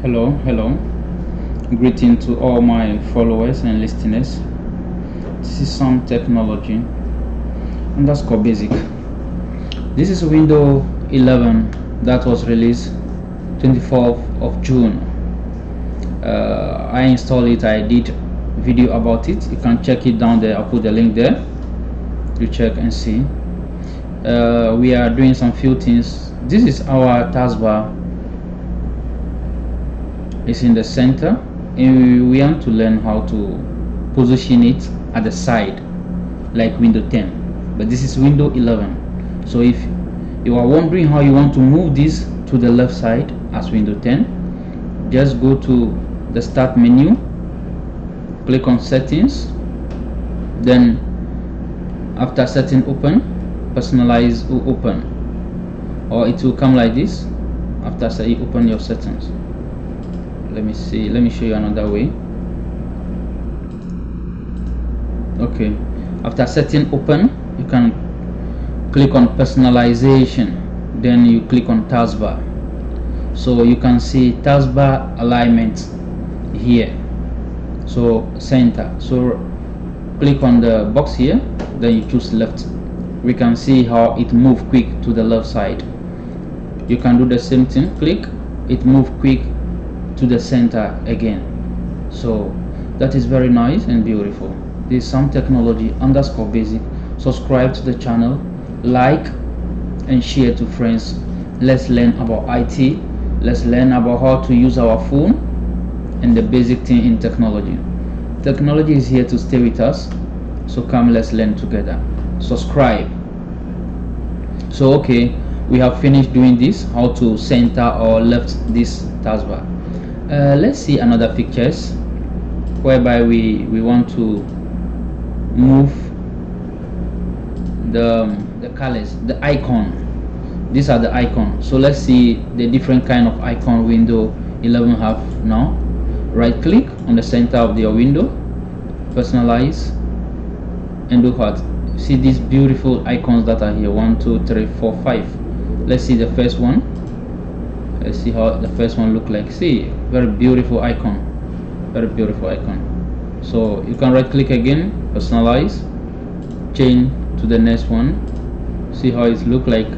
Hello, greeting to all my followers and listeners. This is some technology underscore basic. This is Windows 11 that was released 24th of June. I installed it. I did video about it. You can check it down there. I'll put the link there. You check and see. We are doing some few things. This is our taskbar. It's in the center, and we want to learn how to position it at the side like Windows 10, but this is Windows 11. So if you are wondering how you want to move this to the left side as Windows 10, just go to the start menu, click on settings, then after setting open, personalize will open, or it will come like this after you open your settings. Let me show you another way. Okay, after setting open, you can click on personalization, then you click on taskbar. So you can see taskbar alignment here, so center. So click on the box here, then you choose left. We can see how it moves quick to the left side. You can do the same thing, click, it moves quick to the center again. So that is very nice and beautiful. This is some technology underscore basic. Subscribe to the channel, like and share to friends. Let's learn about IT. Let's learn about how to use our phone and the basic thing in technology. Technology is here to stay with us, so come, let's learn together. Subscribe. So okay, we have finished doing this, how to center or left this taskbar. Let's see another pictures whereby we want to move the colors, the icon. These are the icons. So let's see the different kind of icon Windows 11 have now. Right click on the center of your window, personalize, and do what? See these beautiful icons that are here. 1 2 3 4 5. Let's see the first one. Let's see how the first one look like. See, very beautiful icon, very beautiful icon. So you can right click again, personalize, change to the next one. See how it look like.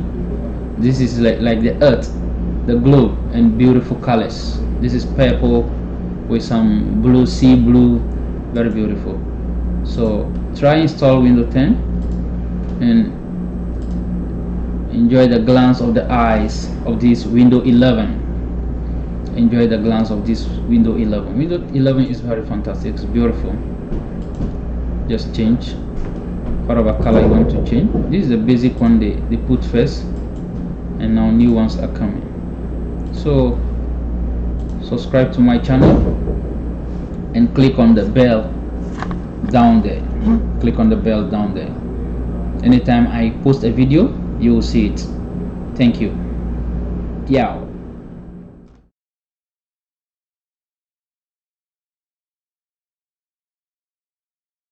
This is like the earth, the globe, and beautiful colors. This is purple with some blue, sea blue, very beautiful. So try install Windows 10 and enjoy the glance of the eyes of this Windows 11. Enjoy the glance of this Windows 11. Windows 11 is very fantastic. It's beautiful. Just change whatever color you want to change. This is the basic one they put first, and now new ones are coming. So subscribe to my channel and click on the bell down there. Click on the bell down there. Anytime I post a video, you will see it. Thank you. Yeah.